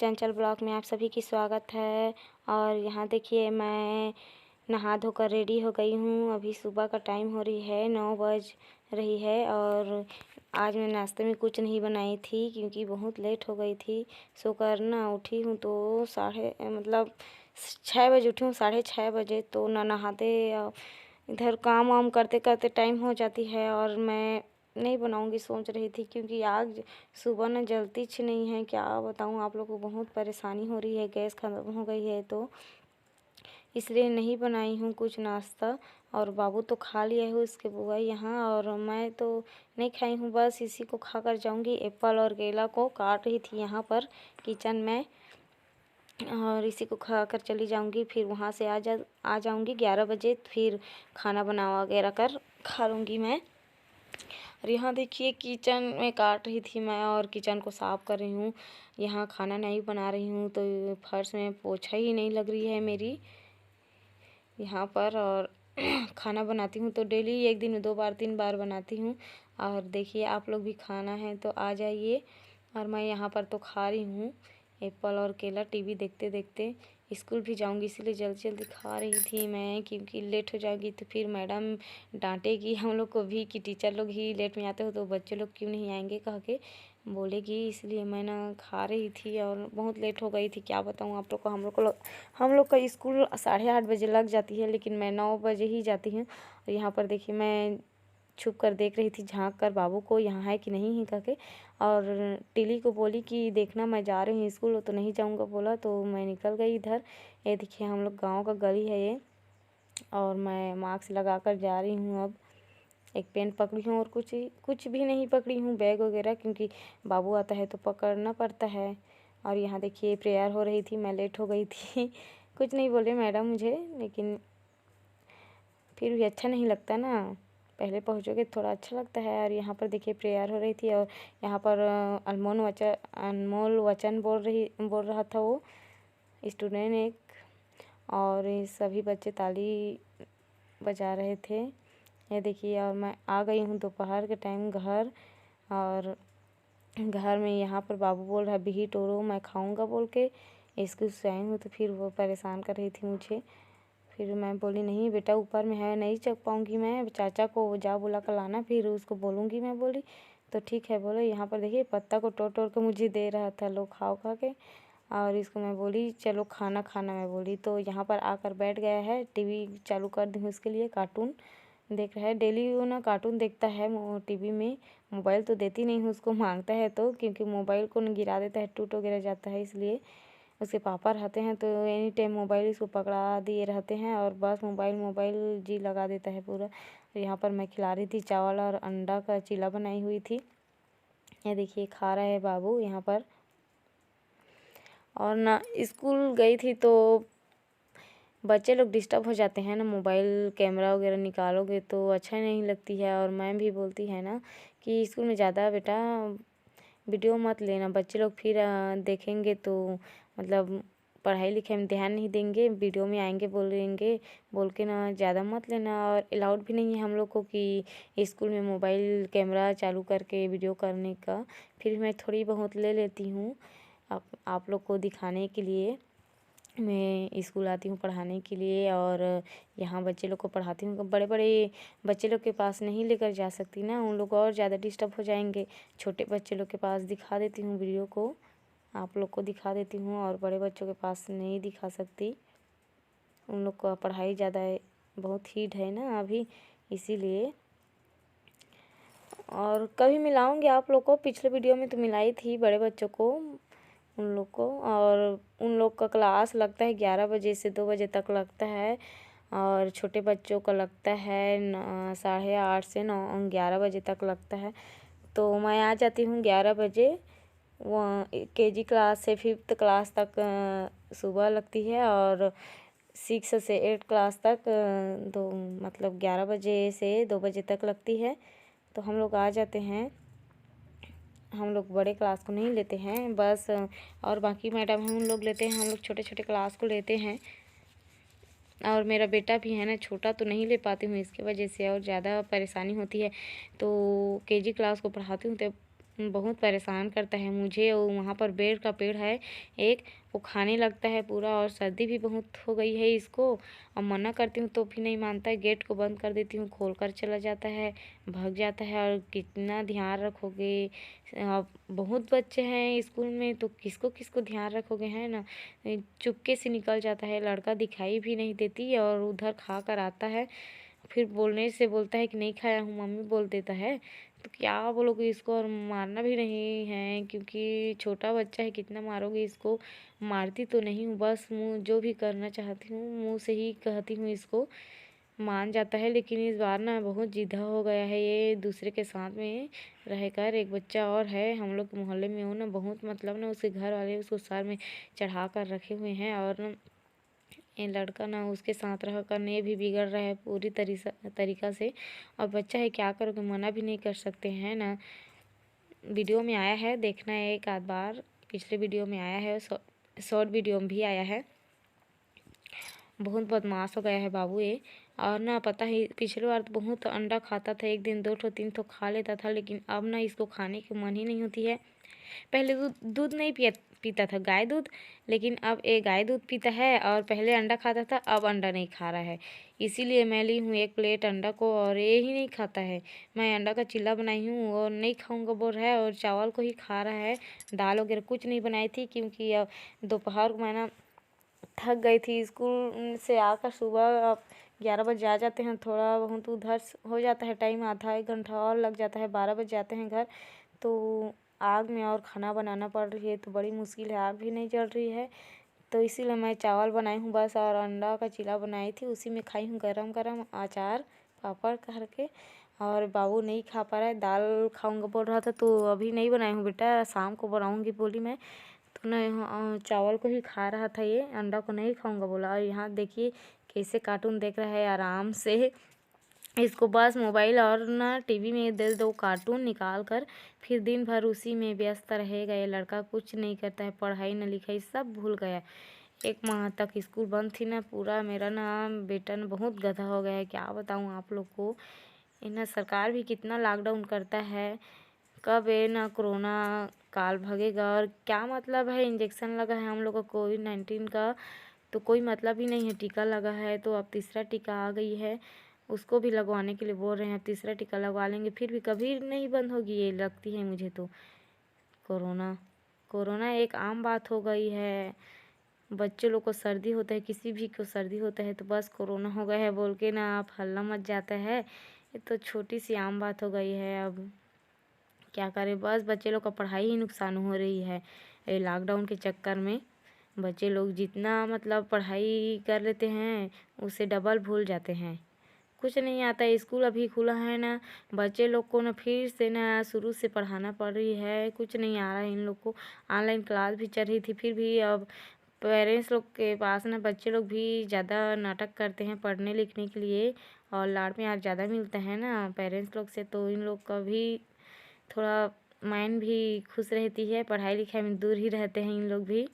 चंचल blog में आप सभी की स्वागत है। और यहाँ देखिए मैं नहा धोकर रेडी हो गई हूँ। अभी सुबह का टाइम हो रही है, 9 बज रही है। और आज मैं नाश्ते में कुछ नहीं बनाई थी क्योंकि बहुत लेट हो गई थी। सोकर ना उठी हूँ तो 6 बजे उठी हूँ, 6:30 बजे। तो ना नहाते इधर काम वाम करते करते टाइम हो जाती है। और मैं नहीं बनाऊंगी सोच रही थी क्योंकि आज सुबह ना जलती छी नहीं है। क्या बताऊं आप लोगों को, बहुत परेशानी हो रही है, गैस खत्म हो गई है तो इसलिए नहीं बनाई हूँ कुछ नाश्ता। और बाबू तो खा लिया है उसके बुआ यहाँ, और मैं तो नहीं खाई हूँ, बस इसी को खाकर जाऊंगी। एप्पल और केला को काट रही थी यहाँ पर किचन में, और इसी को खाकर चली जाऊंगी। फिर वहाँ से आ जाऊंगी 11 बजे, फिर खाना बना वगैरह कर खा लूँगी मैं। और यहाँ देखिए किचन में काट रही थी मैं और किचन को साफ़ कर रही हूँ। यहाँ खाना नहीं बना रही हूँ तो फर्श में पोछा ही नहीं लग रही है मेरी यहाँ पर। और खाना बनाती हूँ तो डेली 1 दिन में 2 बार 3 बार बनाती हूँ। और देखिए आप लोग भी खाना है तो आ जाइए। और मैं यहाँ पर तो खा रही हूँ एप्पल और केला टीवी देखते देखते। स्कूल भी जाऊंगी इसलिए जल्दी जल्दी खा रही थी मैं, क्योंकि लेट हो जाएगी तो फिर मैडम डांटेगी हम लोग को भी कि टीचर लोग ही लेट में आते हो तो बच्चे लोग क्यों नहीं आएंगे कह के बोलेगी। इसलिए मैं ना खा रही थी और बहुत लेट हो गई थी। क्या बताऊँ आप लोग को, हम लोग का स्कूल 8:30 बजे लग जाती है, लेकिन मैं 9 बजे ही जाती हूँ। और यहाँ पर देखिए मैं छुप कर देख रही थी, झांक कर बाबू को यहाँ है कि नहीं है करके। और टिली को बोली कि देखना मैं जा रही हूँ स्कूल, तो नहीं जाऊँगा बोला तो मैं निकल गई इधर। ये देखिए हम लोग गांव का गली है ये, और मैं मास्क लगा कर जा रही हूँ। अब एक पेन पकड़ी हूँ और कुछ भी नहीं पकड़ी हूँ, बैग वगैरह, क्योंकि बाबू आता है तो पकड़ना पड़ता है। और यहाँ देखिए प्रेयर हो रही थी, मैं लेट हो गई थी कुछ नहीं बोले मैडम मुझे, लेकिन फिर भी अच्छा नहीं लगता ना, पहले पहुँचोगे थोड़ा अच्छा लगता है। और यहाँ पर देखिए प्रेयर हो रही थी, और यहाँ पर अनमोल वचन बोल रहा था वो स्टूडेंट एक, और ये सभी बच्चे ताली बजा रहे थे। ये देखिए, और मैं आ गई हूँ दोपहर के टाइम घर। और घर में यहाँ पर बाबू बोल रहा बिही टोरो मैं खाऊंगा बोल के स्कूल से आई हूँ, तो फिर वो परेशान कर रही थी मुझे। फिर मैं बोली नहीं बेटा ऊपर में है, नहीं चख पाऊँगी मैं, चाचा को जा बुला कर लाना, फिर उसको बोलूँगी मैं। बोली तो ठीक है बोले। यहाँ पर देखिए पत्ता को तोड़ तोड़ के मुझे दे रहा था, लो खाओ खा के। और इसको मैं बोली चलो खाना खाना, मैं बोली तो यहाँ पर आकर बैठ गया है। टीवी चालू कर दी हूँ उसके लिए, कार्टून देख रहा है। डेली वो ना कार्टून देखता है टीवी में, मोबाइल तो देती नहीं हूँ उसको, मांगता है तो, क्योंकि मोबाइल को न गिरा देता है, टूट वगैरह जाता है। इसलिए उसके पापा रहते हैं तो एनी टाइम मोबाइल इसको पकड़ा दिए रहते हैं, और बस मोबाइल मोबाइल जी लगा देता है पूरा। तो यहाँ पर मैं खिला रही थी, चावल और अंडा का चीला बनाई हुई थी। ये देखिए खा रहा है बाबू यहाँ पर। और ना स्कूल गई थी तो बच्चे लोग डिस्टर्ब हो जाते हैं ना, मोबाइल कैमरा वगैरह निकालोगे तो अच्छा नहीं लगती है। और मैम भी बोलती है ना कि स्कूल में ज़्यादा बेटा वीडियो मत लेना, बच्चे लोग फिर देखेंगे तो मतलब पढ़ाई लिखाई में ध्यान नहीं देंगे, वीडियो में आएंगे बोलेंगे बोल के ना ज़्यादा मत लेना। और अलाउड भी नहीं है हम लोग को कि स्कूल में मोबाइल कैमरा चालू करके वीडियो करने का। फिर मैं थोड़ी बहुत ले लेती हूँ आप लोग को दिखाने के लिए। मैं स्कूल आती हूँ पढ़ाने के लिए, और यहाँ बच्चे लोग को पढ़ाती हूँ। बड़े बड़े बच्चे लोग के पास नहीं लेकर जा सकती ना, उन लोग और ज़्यादा डिस्टर्ब हो जाएंगे। छोटे बच्चे लोग के पास दिखा देती हूँ वीडियो को, आप लोग को दिखा देती हूँ, और बड़े बच्चों के पास नहीं दिखा सकती। उन लोग का पढ़ाई ज़्यादा बहुत हीट है ना अभी, इसीलिए। और कभी मिलाऊंगी आप लोग को, पिछले वीडियो में तो मिलाई थी बड़े बच्चों को उन लोग को। और उन लोग का क्लास लगता है 11 बजे से 2 बजे तक लगता है, और छोटे बच्चों का लगता है 8:30 से 11 बजे तक लगता है। तो मैं आ जाती हूँ 11 बजे। वो केजी क्लास से 5th क्लास तक सुबह लगती है, और 6 से 8 क्लास तक दो मतलब 11 बजे से 2 बजे तक लगती है। तो हम लोग आ जाते हैं, हम लोग बड़े क्लास को नहीं लेते हैं बस, और बाकी मैडम हैं उन लोग लेते हैं, हम लोग छोटे छोटे क्लास को लेते हैं। और मेरा बेटा भी है ना छोटा, तो नहीं ले पाती हूँ इसकी वजह से, और ज़्यादा परेशानी होती है। तो केजी क्लास को पढ़ाती हूँ तो बहुत परेशान करता है मुझे। और वहाँ पर बेर का पेड़ है एक, वो खाने लगता है पूरा। और सर्दी भी बहुत हो गई है इसको। अब मना करती हूँ तो भी नहीं मानता है। गेट को बंद कर देती हूँ, खोल कर चला जाता है, भाग जाता है। और कितना ध्यान रखोगे, अब बहुत बच्चे हैं स्कूल में तो किसको किसको ध्यान रखोगे, है ना। चुपके से निकल जाता है लड़का, दिखाई भी नहीं देती। और उधर खा कर आता है, फिर बोलने से बोलता है कि नहीं खाया हूँ, मम्मी बोल देता है। तो क्या बोलोगे इसको। और मारना भी नहीं है क्योंकि छोटा बच्चा है, कितना मारोगे इसको। मारती तो नहीं हूँ, बस मुँह जो भी करना चाहती हूँ मुँह से ही कहती हूँ इसको। मान जाता है, लेकिन इस बार ना बहुत जिद्दा हो गया है ये दूसरे के साथ में रहकर। एक बच्चा और है हम लोग के मोहल्ले में, वो ना बहुत मतलब ना उसके घर वाले उसको सर में चढ़ा कर रखे हुए हैं। और ना ये लड़का ना उसके साथ रह कर ये भी बिगड़ रहा है पूरी तरीका से। और बच्चा है, क्या करोगे, मना भी नहीं कर सकते हैं ना। वीडियो में आया है, देखना है एक आध बार। पिछले वीडियो में आया है, शॉर्ट वीडियो में भी आया है। बहुत बदमाश हो गया है बाबू ये। और ना पता है पिछले बार तो बहुत अंडा खाता था, एक दिन 2 ठो 3 ठो खा लेता था। लेकिन अब ना इसको खाने की मन ही नहीं होती है। पहले दूध दूध नहीं पीता था, गाय दूध। लेकिन अब एक गाय दूध पीता है। और पहले अंडा खाता था, अब अंडा नहीं खा रहा है। इसीलिए मैं ली हूँ 1 प्लेट अंडा को, और ये ही नहीं खाता है। मैं अंडा का चिल्ला बनाई हूँ और नहीं खाऊंगा बोल रहा है, और चावल को ही खा रहा है। दाल वगैरह कुछ नहीं बनाई थी क्योंकि अब दोपहर को मैं ना थक गई थी स्कूल से आकर। सुबह अब 11 बजे आ जाते हैं, थोड़ा बहुत उधर हो जाता है टाइम, आधा 1 घंटा और लग जाता है। 12 बजे आते हैं घर, तो आग में और खाना बनाना पड़ रही है, तो बड़ी मुश्किल है, आग भी नहीं जल रही है। तो इसीलिए मैं चावल बनाई हूँ बस, और अंडा का चिल्ला बनाई थी, उसी में खाई हूँ गरम गरम अचार पापड़ करके। और बाबू नहीं खा पा रहा है, दाल खाऊंगा बोल रहा था, तो अभी नहीं बनाई हूँ बेटा, शाम को बनाऊँगी बोली मैं। तो ना यहाँ चावल को ही खा रहा था ये, अंडा को नहीं खाऊंगा बोला। और यहाँ देखिए कैसे कार्टून देख रहा है आराम से। इसको बस मोबाइल और ना टीवी में दे दो कार्टून निकाल कर, फिर दिन भर उसी में व्यस्त रहेगा ये लड़का। कुछ नहीं करता है, पढ़ाई न लिखाई सब भूल गया। 1 माह तक स्कूल बंद थी ना, पूरा मेरा ना बेटा ना बहुत गधा हो गया है, क्या बताऊँ आप लोग को। इन्हें सरकार भी कितना लॉकडाउन करता है, कब ये ना कोरोना काल भगेगा। और क्या मतलब है, इंजेक्शन लगा है हम लोग को कोविड-19 का, तो कोई मतलब ही नहीं है। टीका लगा है, तो अब तीसरा टीका आ गई है, उसको भी लगवाने के लिए बोल रहे हैं। अब तीसरा टीका लगवा लेंगे, फिर भी कभी नहीं बंद होगी ये लगती है मुझे तो। कोरोना कोरोना एक आम बात हो गई है। बच्चे लोग को सर्दी होता है, किसी भी को सर्दी होता है, तो बस कोरोना हो गया है बोल के ना आप हल्ला मच जाता है। ये तो छोटी सी आम बात हो गई है। अब क्या करें, बस बच्चे लोग का पढ़ाई ही नुकसान हो रही है ये लॉकडाउन के चक्कर में। बच्चे लोग जितना मतलब पढ़ाई कर लेते हैं, उससे डबल भूल जाते हैं। कुछ नहीं आता है, स्कूल अभी खुला है ना, बच्चे लोग को ना फिर से ना शुरू से पढ़ाना पड़ रही है। कुछ नहीं आ रहा है इन लोग को। ऑनलाइन क्लास भी चल रही थी, फिर भी अब पेरेंट्स लोग के पास ना बच्चे लोग भी ज़्यादा नाटक करते हैं पढ़ने लिखने के लिए। और लाड़ प्यार ज़्यादा मिलता है ना पेरेंट्स लोग से, तो इन लोग का भी थोड़ा माइंड भी खुश रहती है, पढ़ाई लिखाई में दूर ही रहते हैं इन लोग भी।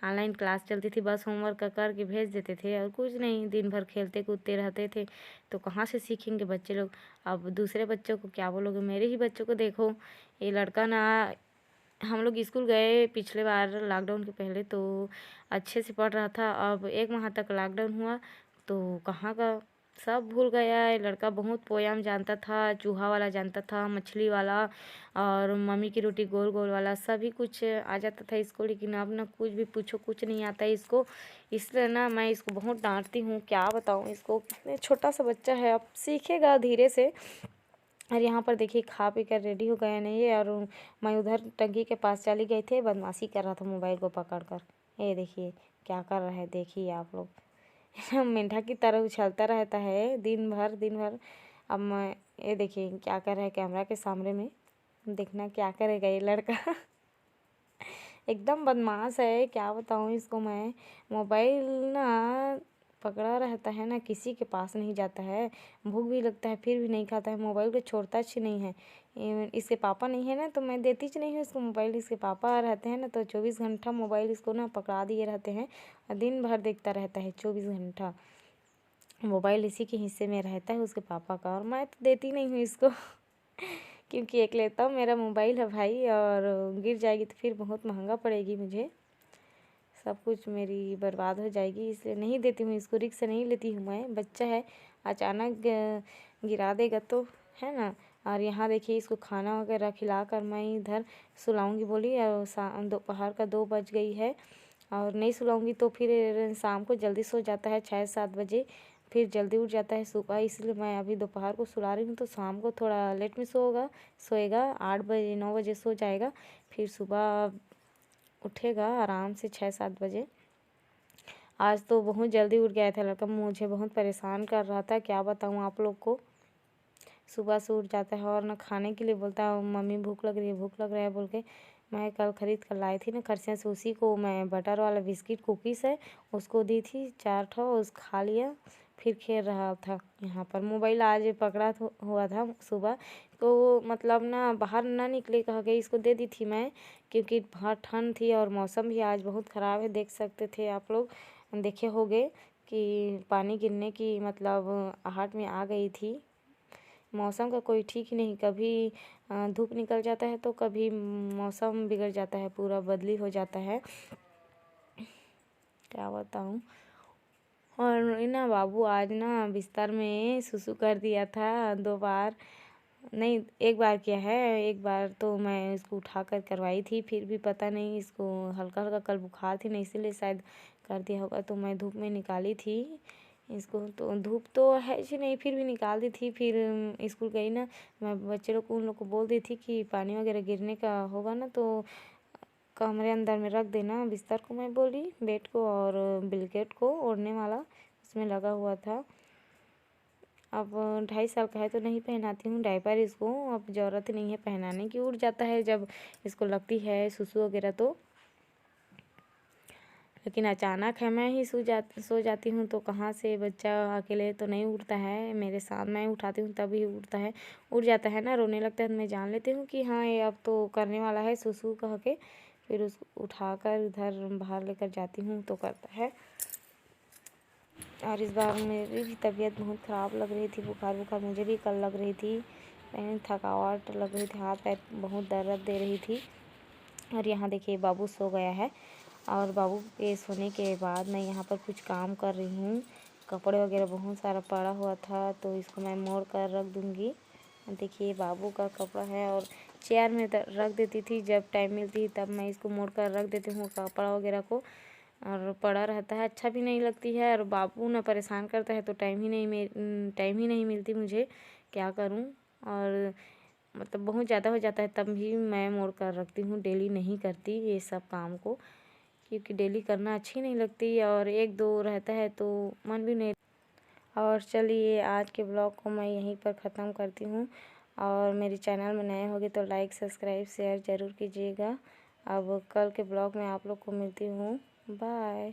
ऑनलाइन क्लास चलती थी, बस होमवर्क कर के भेज देते थे, और कुछ नहीं, दिन भर खेलते कूदते रहते थे। तो कहाँ से सीखेंगे बच्चे लोग। अब दूसरे बच्चों को क्या बोलोगे, मेरे ही बच्चों को देखो। ये लड़का ना, हम लोग स्कूल गए पिछले बार लॉकडाउन के पहले, तो अच्छे से पढ़ रहा था। अब 1 माह तक लॉकडाउन हुआ, तो कहाँ का सब भूल गया है लड़का। बहुत पोयम जानता था, चूहा वाला जानता था, मछली वाला, और मम्मी की रोटी गोल गोल वाला, सभी कुछ आ जाता था इसको। लेकिन अब ना कुछ भी पूछो, कुछ नहीं आता है इसको। इसलिए ना मैं इसको बहुत डांटती हूँ, क्या बताऊँ इसको। कितने छोटा सा बच्चा है, अब सीखेगा धीरे से। और यहाँ पर देखिए खा पी कर रेडी हो गए नहीं है। और मैं उधर टंकी के पास चली गई थी, बदमाशी कर रहा था मोबाइल को पकड़ कर। ये देखिए क्या कर रहा है, देखिए आप लोग। मेंढक की तरह उछलता रहता है दिन भर दिन भर। अब मैं, ये देखिए क्या कर रहा है कैमरा के सामने में, देखना क्या करेगा ये लड़का। एकदम बदमाश है, क्या बताऊँ इसको मैं। मोबाइल ना पकड़ा रहता है ना, किसी के पास नहीं जाता है। भूख भी लगता है फिर भी नहीं खाता है, मोबाइल को छोड़ता ही नहीं है। इसके पापा नहीं है ना, तो मैं देती ही नहीं हूँ इसको मोबाइल। इसके पापा रहते हैं ना, तो 24 घंटा मोबाइल इसको ना पकड़ा दिए रहते हैं, और दिन भर देखता रहता है 24 घंटा। मोबाइल इसी के हिस्से में रहता है उसके पापा का, और मैं तो देती नहीं हूँ इसको। क्योंकि एक लेता मेरा मोबाइल है भाई, और गिर जाएगी तो फिर बहुत महंगा पड़ेगी मुझे, सब कुछ मेरी बर्बाद हो जाएगी, इसलिए नहीं देती हूँ इसको, रिस्क नहीं लेती हूँ मैं। बच्चा है, अचानक गिरा देगा तो, है ना। और यहाँ देखिए इसको खाना वगैरह खिलाकर मैं इधर सुलाऊंगी बोली, और दोपहर का 2 बज गई है, और नहीं सुलाऊंगी तो फिर शाम को जल्दी सो जाता है 6-7 बजे, फिर जल्दी उठ जाता है सुबह, इसलिए मैं अभी दोपहर को सुला रही हूँ। तो शाम को थोड़ा लेट में सोएगा 8 बजे 9 बजे सो जाएगा, फिर सुबह उठेगा आराम से 6-7 बजे। आज तो बहुत जल्दी उठ गया था लड़का, मुझे बहुत परेशान कर रहा था, क्या बताऊँ आप लोग को। सुबह से उठ जाता है और ना खाने के लिए बोलता है मम्मी भूख लग रही है, भूख लग रहा है बोल के। मैं कल खरीद कर लाई थी ना खरसिया से, उसी को मैं बटर वाला बिस्किट कुकीज़ है उसको दी थी 4 ठो, उस खा लिया, फिर खेल रहा था यहाँ पर। मोबाइल आज पकड़ा हुआ था सुबह, तो मतलब ना बाहर ना निकले कह के इसको दे दी थी मैं, क्योंकि बहुत ठंड थी और मौसम भी आज बहुत ख़राब है। देख सकते थे आप लोग, देखे होंगे कि पानी गिरने की मतलब आहट में आ गई थी। मौसम का कोई ठीक ही नहीं, कभी धूप निकल जाता है तो कभी मौसम बिगड़ जाता है, पूरा बदली हो जाता है, क्या बताऊँ। और ना बाबू आज ना बिस्तर में सुसु कर दिया था 2 बार, नहीं 1 बार किया है। 1 बार तो मैं इसको उठा कर करवाई थी, फिर भी पता नहीं इसको हल्का हल्का कल बुखार थी ना, इसीलिए शायद कर दिया होगा। तो मैं धूप में निकाली थी इसको, तो धूप तो है जी नहीं, फिर भी निकाल दी थी। फिर स्कूल गई ना, मैं बच्चे लोग को उन लोग को बोल दी थी कि पानी वगैरह गिरने का होगा ना तो कमरे अंदर में रख देना बिस्तर को, मैं बोली बेड को, और ब्लैंकेट को ओढ़ने वाला उसमें लगा हुआ था। अब 2.5 साल का है तो नहीं पहनाती हूँ डायपर इसको, अब ज़रूरत नहीं है पहनाने की, उड़ जाता है जब इसको लगती है सुसु वगैरह तो। लेकिन अचानक है मैं ही सो जाती हूँ, तो कहाँ से बच्चा अकेले तो नहीं उठता है, मेरे साथ मैं उठाती हूँ तभी उठता है, उठ जाता है ना, रोने लगता है तो मैं जान लेती हूँ कि हाँ ये अब तो करने वाला है सुसु कह के, फिर उसको उठाकर इधर बाहर लेकर जाती हूँ तो करता है। और इस बार मेरी भी तबीयत बहुत ख़राब लग रही थी, बुखार मुझे भी कल लग रही थी, थकावट लग रही थी, हाथ पैर बहुत दर्द दे रही थी। और यहाँ देखिए बाबू सो गया है, और बाबू के सोने के बाद मैं यहाँ पर कुछ काम कर रही हूँ। कपड़े वगैरह बहुत सारा पड़ा हुआ था, तो इसको मैं मोड़ कर रख दूँगी। देखिए बाबू का कपड़ा है, और चेयर में रख देती थी, जब टाइम मिलती तब मैं इसको मोड़ कर रख देती हूँ कपड़ा वगैरह को, और पड़ा रहता है, अच्छा भी नहीं लगती है। और बाबू ना परेशान करता है तो टाइम ही नहीं मिलती मुझे, क्या करूँ। और मतलब बहुत ज़्यादा हो जाता है तब भी मैं मोड़ कर रखती हूँ, डेली नहीं करती ये सब काम को, क्योंकि डेली करना अच्छी नहीं लगती, और 1-2 रहता है तो मन भी नहीं। और चलिए आज के ब्लॉग को मैं यहीं पर ख़त्म करती हूँ, और मेरे चैनल में नए होंगे तो लाइक सब्सक्राइब शेयर ज़रूर कीजिएगा। अब कल के ब्लॉग में आप लोग को मिलती हूँ, बाय।